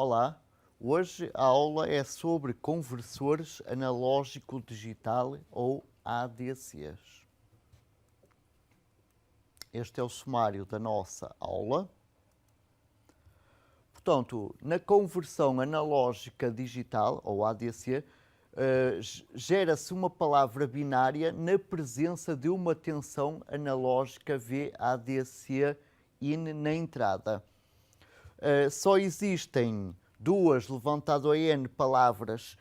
Olá, hoje a aula é sobre conversores analógico-digital ou ADCs. Este é o sumário da nossa aula. Portanto, na conversão analógica digital, ou ADC, gera-se uma palavra binária na presença de uma tensão analógica VADC IN na entrada. Só existem duas levantado a N palavras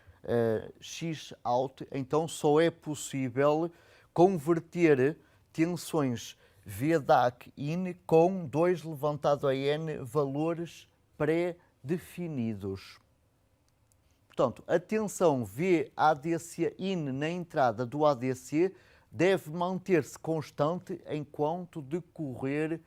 X out, então só é possível converter tensões VDAC IN com 2 levantado a N valores pré-definidos. Portanto, a tensão VADC IN na entrada do ADC deve manter-se constante enquanto decorrer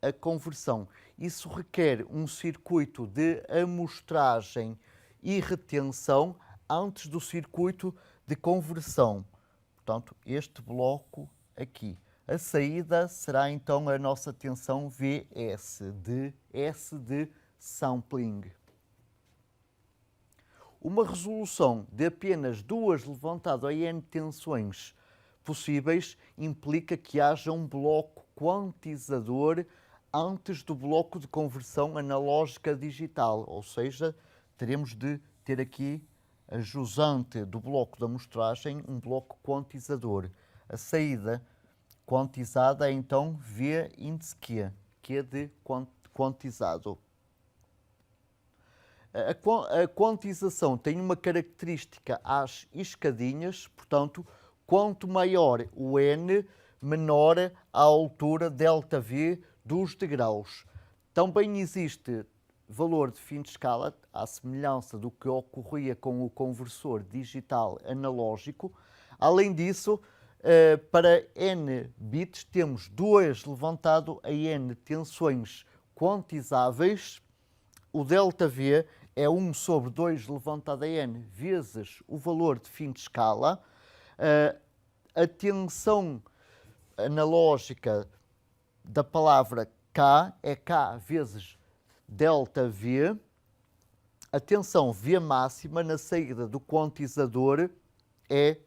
a conversão. Isso requer um circuito de amostragem e retenção antes do circuito de conversão. Portanto, este bloco aqui. A saída será então a nossa tensão VS, S de sampling. Uma resolução de apenas 2 levantado a N tensões possíveis implica que haja um bloco quantizador antes do bloco de conversão analógica digital, ou seja, teremos de ter aqui a jusante do bloco da amostragem, um bloco quantizador. A saída quantizada é então V índice Q, Q de quantizado. A quantização tem uma característica às escadinhas, portanto, quanto maior o N, menor a altura ΔV dos degraus. Também existe valor de fim de escala, à semelhança do que ocorria com o conversor digital analógico. Além disso, para N bits temos 2 levantado a N tensões quantizáveis. O ΔV é 1 sobre 2 levantado a N vezes o valor de fim de escala. A tensão analógica da palavra K é K vezes ΔV. A tensão V máxima na saída do quantizador é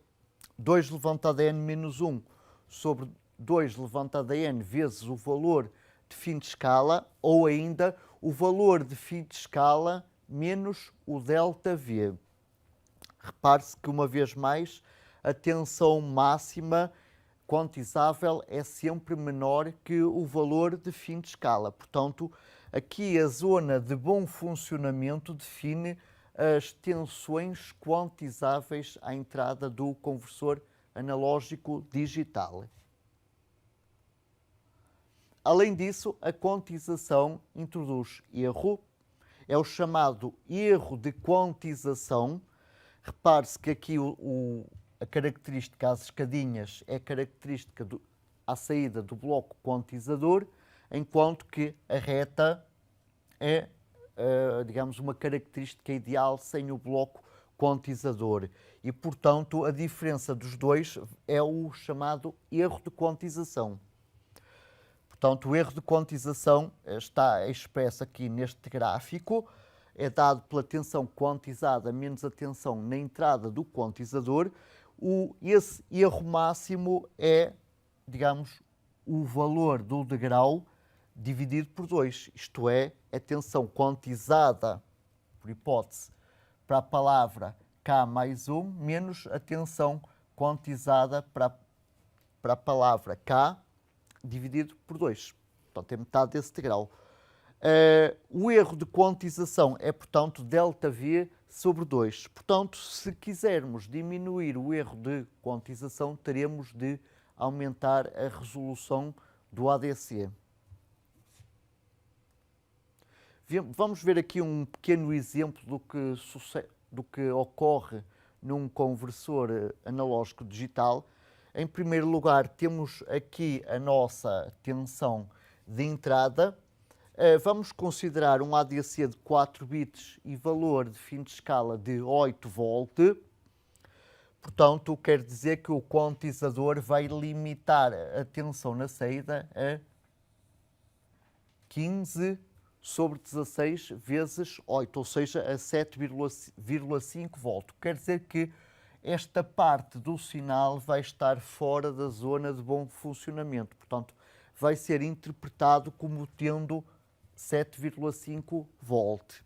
2 levantado a N menos 1 sobre 2 levantado a N vezes o valor de fim de escala, ou ainda o valor de fim de escala menos o ΔV. Repare-se que, uma vez mais, a tensão máxima quantizável é sempre menor que o valor de fim de escala. Portanto, aqui a zona de bom funcionamento define as tensões quantizáveis à entrada do conversor analógico digital. Além disso, a quantização introduz erro, é o chamado erro de quantização. Repare-se que aqui a característica às escadinhas é característica à saída do bloco quantizador, enquanto que a reta é, digamos, uma característica ideal sem o bloco quantizador. E, portanto, a diferença dos dois é o chamado erro de quantização. Portanto, o erro de quantização está expresso aqui neste gráfico, é dado pela tensão quantizada menos a tensão na entrada do quantizador. Esse erro máximo é, digamos, o valor do degrau dividido por 2, isto é, a tensão quantizada, por hipótese, para a palavra K mais 1, menos a tensão quantizada para a palavra K dividido por 2. Portanto, é metade desse degrau. O erro de quantização é, portanto, ΔV sobre 2. Portanto, se quisermos diminuir o erro de quantização, teremos de aumentar a resolução do ADC. Vamos ver aqui um pequeno exemplo do que ocorre num conversor analógico digital. Em primeiro lugar, temos aqui a nossa tensão de entrada. Vamos considerar um ADC de 4 bits e valor de fim de escala de 8 volt. Portanto, quer dizer que o quantizador vai limitar a tensão na saída a 15 sobre 16 vezes 8, ou seja, a 7,5 volt. Quer dizer que esta parte do sinal vai estar fora da zona de bom funcionamento. Portanto, vai ser interpretado como tendo 7,5 volt.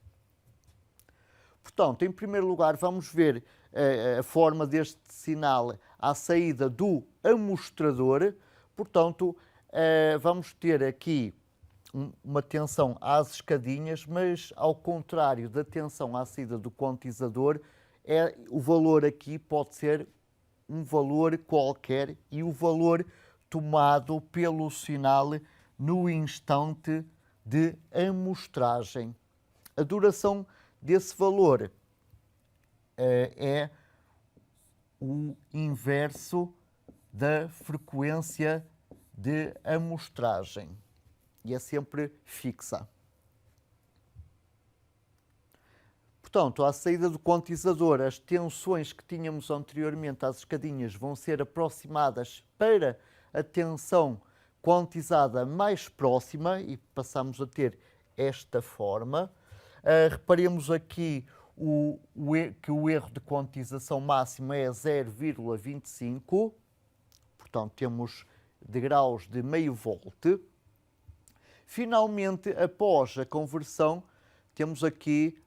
Portanto, em primeiro lugar, vamos ver a forma deste sinal à saída do amostrador. Portanto, vamos ter aqui uma tensão às escadinhas, mas ao contrário da tensão à saída do quantizador, o valor aqui pode ser um valor qualquer e o valor tomado pelo sinal no instante de amostragem. A duração desse valor é o inverso da frequência de amostragem e é sempre fixa. Portanto, à saída do quantizador, as tensões que tínhamos anteriormente às escadinhas vão ser aproximadas para a tensão quantizada mais próxima e passamos a ter esta forma. Reparemos aqui que o erro de quantização máximo é 0,25, portanto temos degraus de meio volt. Finalmente, após a conversão, temos aqui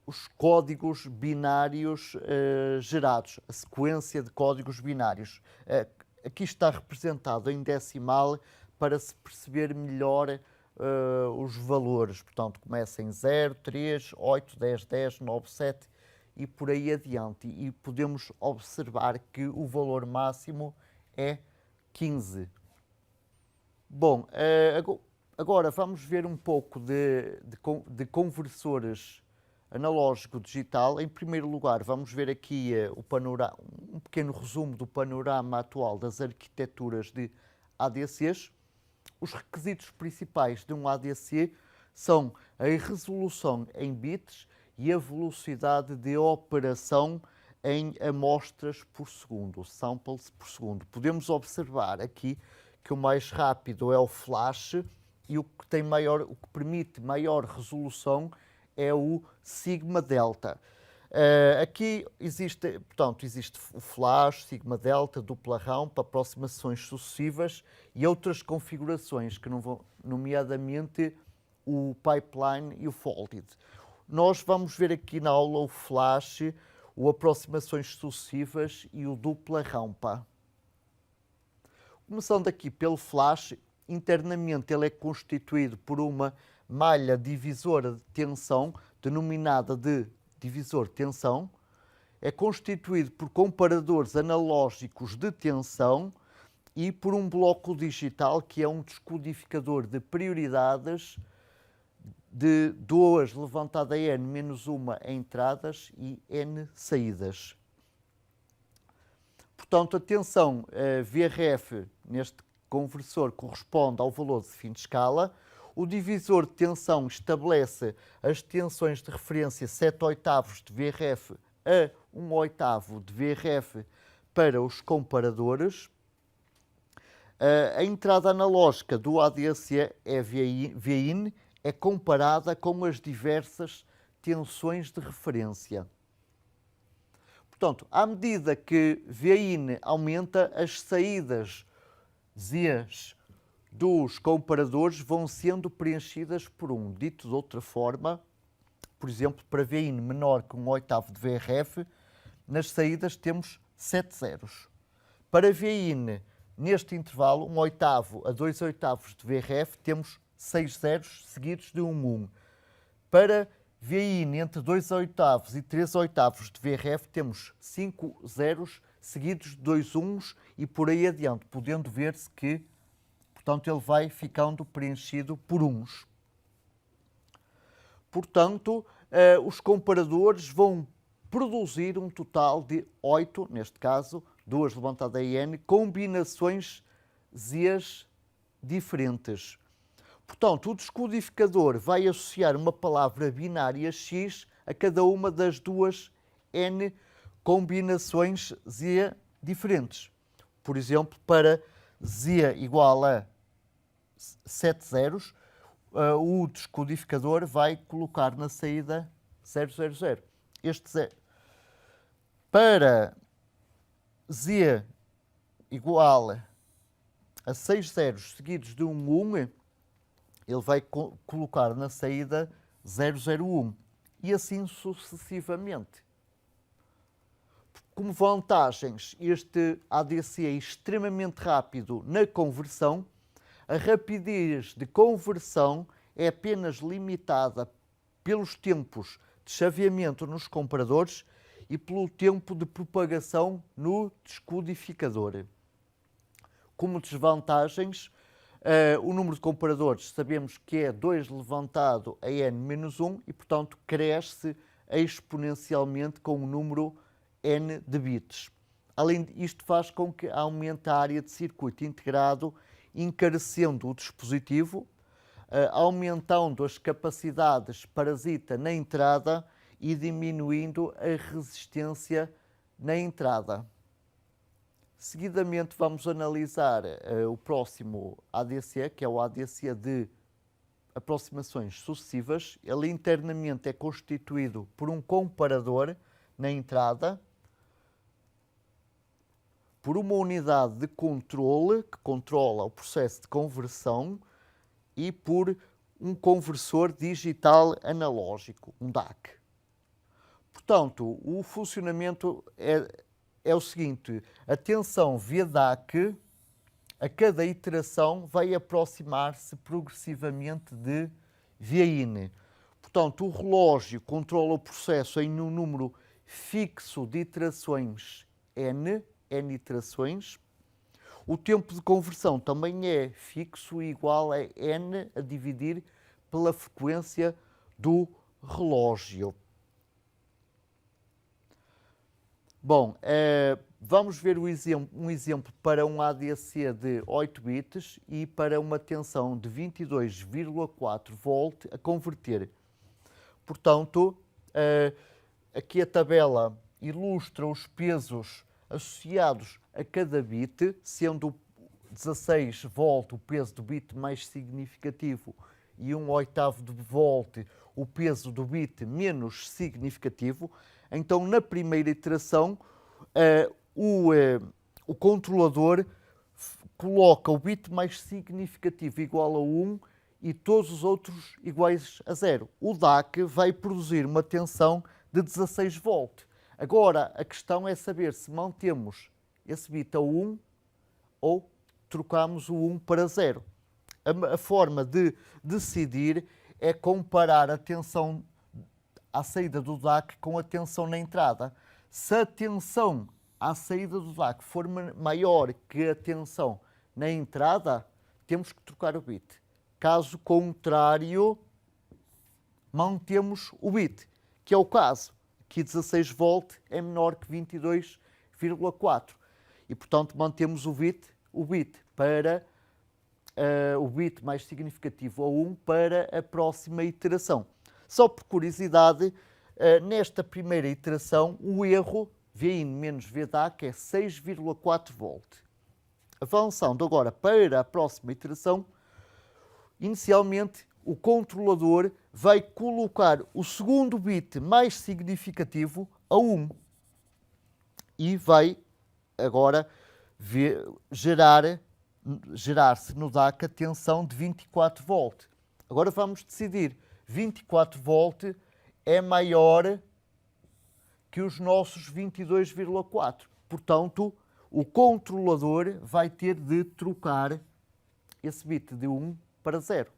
os códigos binários gerados, a sequência de códigos binários. Aqui está representado em decimal para se perceber melhor os valores. Portanto, começa em 0, 3, 8, 10, 10, 9, 7 e por aí adiante. E podemos observar que o valor máximo é 15. Bom, agora vamos ver um pouco de conversores analógico-digital. Em primeiro lugar, vamos ver aqui um pequeno resumo do panorama atual das arquiteturas de ADCs. Os requisitos principais de um ADC são a resolução em bits e a velocidade de operação em amostras por segundo, samples por segundo. Podemos observar aqui que o mais rápido é o flash e o que permite maior resolução é o sigma delta. Aqui existe o flash, sigma delta, dupla RAM para aproximações sucessivas e outras configurações, que não vão, nomeadamente o pipeline e o folded. Nós vamos ver aqui na aula o flash, o aproximações sucessivas e o dupla rampa. Começando aqui pelo flash, internamente ele é constituído por uma malha divisora de tensão, denominada de divisor tensão. É constituído por comparadores analógicos de tensão e por um bloco digital, que é um descodificador de prioridades de 2 levantado a n menos 1 entradas e n saídas. Portanto, a tensão VRF neste conversor corresponde ao valor de fim de escala. O divisor de tensão estabelece as tensões de referência 7/8 de VRF a 1/8 de VRF para os comparadores. A entrada analógica do ADC VIN é comparada com as diversas tensões de referência. Portanto, à medida que VIN aumenta, as saídas Zs dos comparadores vão sendo preenchidas por 1. Dito de outra forma, por exemplo, para VIN menor que 1/8 de VRF, nas saídas temos 7 zeros. Para VIN neste intervalo, 1/8 a 2/8 de VRF, temos 6 zeros seguidos de 1. Para VIN entre 2/8 e 3/8 de VRF, temos 5 zeros seguidos de 2 1s e por aí adiante, podendo ver-se que, portanto, ele vai ficando preenchido por 1s. Portanto, os comparadores vão produzir um total de 8, neste caso, 2 levantado a n, combinações Zs diferentes. Portanto, o descodificador vai associar uma palavra binária X a cada uma das duas n combinações Z diferentes. Por exemplo, para Z igual a 7 zeros, o descodificador vai colocar na saída 000. Este zero. Para Z igual a 6 zeros seguidos de um 1, ele vai colocar na saída 001 e assim sucessivamente. Como vantagens, este ADC é extremamente rápido na conversão. A rapidez de conversão é apenas limitada pelos tempos de chaveamento nos comparadores e pelo tempo de propagação no descodificador. Como desvantagens, o número de comparadores sabemos que é 2 levantado a n-1 e, portanto, cresce exponencialmente com o número n de bits. Além disto, faz com que aumente a área de circuito integrado, encarecendo o dispositivo, aumentando as capacidades parasita na entrada e diminuindo a resistência na entrada. Seguidamente vamos analisar o próximo ADC, que é o ADC de aproximações sucessivas. Ele internamente é constituído por um comparador na entrada, por uma unidade de controle que controla o processo de conversão e por um conversor digital analógico, um DAC. Portanto, o funcionamento é o seguinte: a tensão via DAC, a cada iteração, vai aproximar-se progressivamente de via IN. Portanto, o relógio controla o processo em um número fixo de iterações N iterações. O tempo de conversão também é fixo e igual a N a dividir pela frequência do relógio. Bom, vamos ver um exemplo para um ADC de 8 bits e para uma tensão de 22,4 volt a converter. Portanto, aqui a tabela ilustra os pesos associados a cada bit, sendo 16 volt o peso do bit mais significativo e 1/8 de volt o peso do bit menos significativo. Então, na primeira iteração, o controlador coloca o bit mais significativo igual a 1 e todos os outros iguais a 0. O DAC vai produzir uma tensão de 16 volt. Agora, a questão é saber se mantemos esse bit a 1 ou trocamos o 1 para 0. A forma de decidir é comparar a tensão à saída do DAC com a tensão na entrada. Se a tensão à saída do DAC for maior que a tensão na entrada, temos que trocar o bit. Caso contrário, mantemos o bit, que é o caso. Aqui 16 volt é menor que 22,4 e, portanto, mantemos o bit para o bit mais significativo a 1 para a próxima iteração. Só por curiosidade, nesta primeira iteração, o erro Vin menos VDAC é 6,4 volt. Avançando agora para a próxima iteração, inicialmente o controlador vai colocar o segundo bit mais significativo a 1 e vai agora gerar-se no DAC a tensão de 24 volt. Agora vamos decidir, 24 volt é maior que os nossos 22,4. Portanto, o controlador vai ter de trocar esse bit de 1 para 0.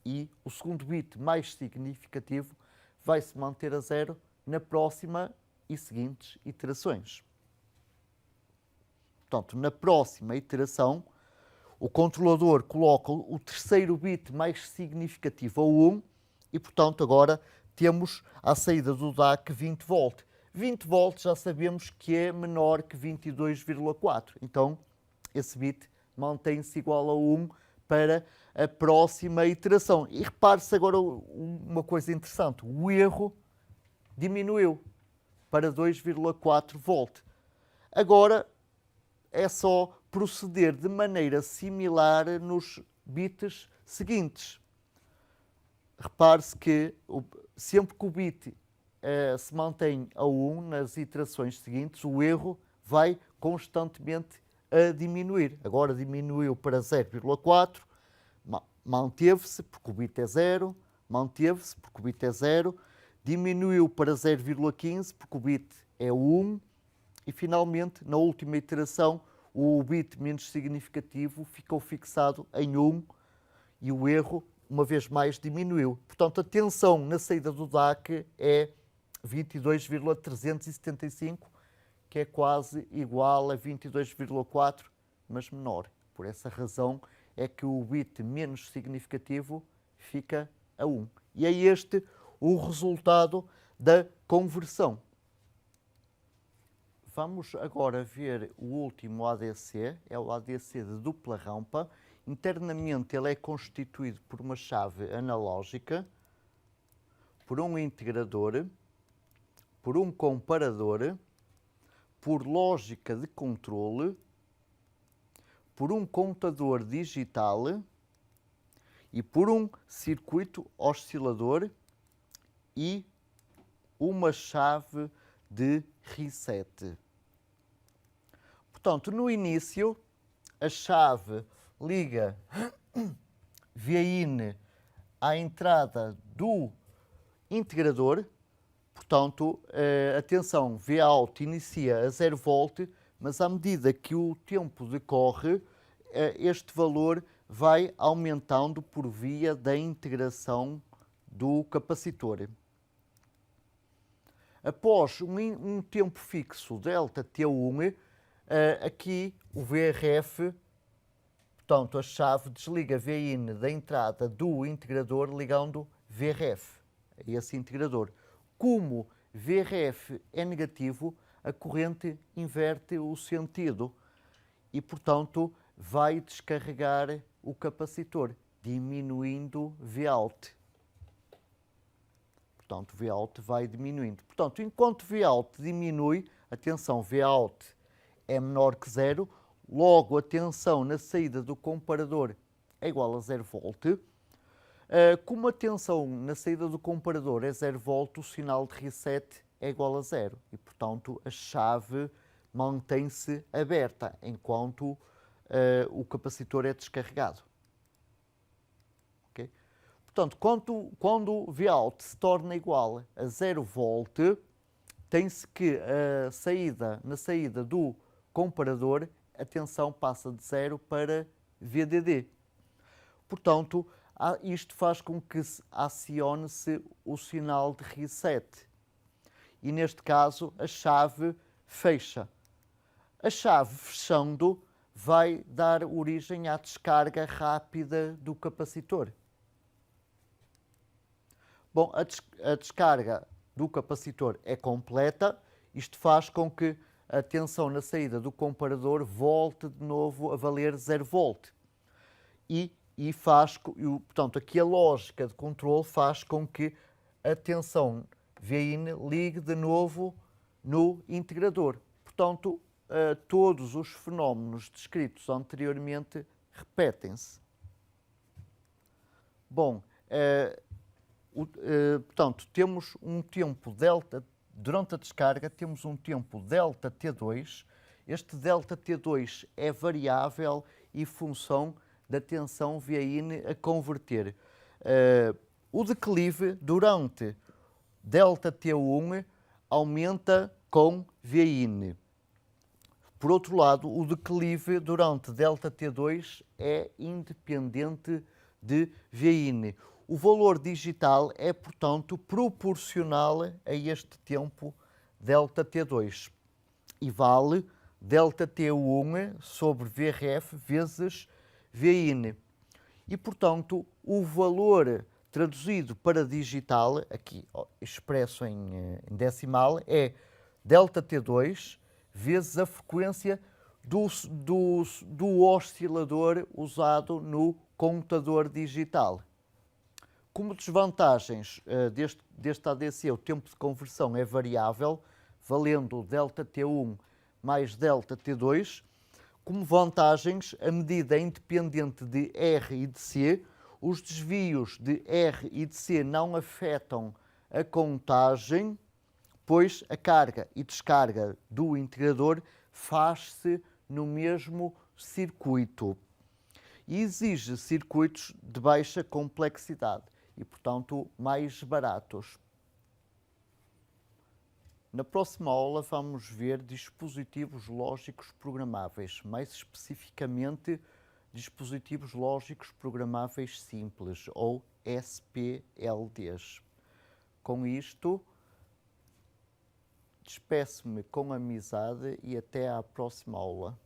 E o segundo bit mais significativo vai se manter a 0 na próxima e seguintes iterações. Portanto, na próxima iteração, o controlador coloca o terceiro bit mais significativo a 1 e, portanto, agora temos à saída do DAC 20 volt. 20 volts já sabemos que é menor que 22,4. Então, esse bit mantém-se igual a 1 para a próxima iteração. E repare-se agora uma coisa interessante. O erro diminuiu para 2,4 volt. Agora é só proceder de maneira similar nos bits seguintes. Repare-se que sempre que o bit se mantém a 1 nas iterações seguintes, o erro vai constantemente a diminuir. Agora diminuiu para 0,4, manteve-se porque o bit é 0, manteve-se porque o bit é 0, diminuiu para 0,15 porque o bit é 1 e finalmente, na última iteração, o bit menos significativo ficou fixado em 1 e o erro, uma vez mais, diminuiu. Portanto, a tensão na saída do DAC é 22,375, que é quase igual a 22,4, mas menor. Por essa razão é que o bit menos significativo fica a 1. E é este o resultado da conversão. Vamos agora ver o último ADC, é o ADC de dupla rampa. Internamente ele é constituído por uma chave analógica, por um integrador, por um comparador, por lógica de controle, por um contador digital e por um circuito oscilador e uma chave de reset. Portanto, no início, a chave liga VIN à entrada do integrador. Portanto, a tensão Vout inicia a 0 volt, mas à medida que o tempo decorre, este valor vai aumentando por via da integração do capacitor. Após um tempo fixo ΔT1, aqui o VRF, portanto a chave desliga VIN da entrada do integrador ligando VRF a esse integrador. Como VRF é negativo, a corrente inverte o sentido e, portanto, vai descarregar o capacitor, diminuindo Vout. Portanto, Vout vai diminuindo. Portanto, enquanto Vout diminui, a tensão Vout é menor que 0, logo a tensão na saída do comparador é igual a 0 volt. Como a tensão na saída do comparador é 0 volt, o sinal de reset é igual a 0 e, portanto, a chave mantém-se aberta enquanto o capacitor é descarregado. Okay? Portanto, quando o Vout se torna igual a 0 volt, tem-se que na saída do comparador, a tensão passa de 0 para VDD. Portanto, isto faz com que acione-se o sinal de reset. E neste caso, a chave fecha. A chave fechando vai dar origem à descarga rápida do capacitor. Bom, a descarga do capacitor é completa. Isto faz com que a tensão na saída do comparador volte de novo a valer 0 volt. Portanto, aqui a lógica de controle faz com que a tensão VIN ligue de novo no integrador. Portanto, todos os fenómenos descritos anteriormente repetem-se. Bom, portanto, temos um tempo delta, durante a descarga temos um tempo delta T2. Este delta T2 é variável e função da tensão VIN a converter. O declive durante ΔT1 aumenta com VIN. Por outro lado, o declive durante ΔT2 é independente de VIN. O valor digital é, portanto, proporcional a este tempo ΔT2 e vale ΔT1 sobre VRF vezes VIN. E, portanto, o valor traduzido para digital, aqui expresso em decimal, é ΔT2 vezes a frequência do oscilador usado no contador digital. Como desvantagens deste ADC, o tempo de conversão é variável, valendo ΔT1 mais ΔT2. Como vantagens, a medida é independente de R e de C, os desvios de R e de C não afetam a contagem, pois a carga e descarga do integrador faz-se no mesmo circuito e exige circuitos de baixa complexidade e, portanto, mais baratos. Na próxima aula vamos ver dispositivos lógicos programáveis, mais especificamente dispositivos lógicos programáveis simples, ou SPLDs. Com isto, despeço-me com amizade e até à próxima aula.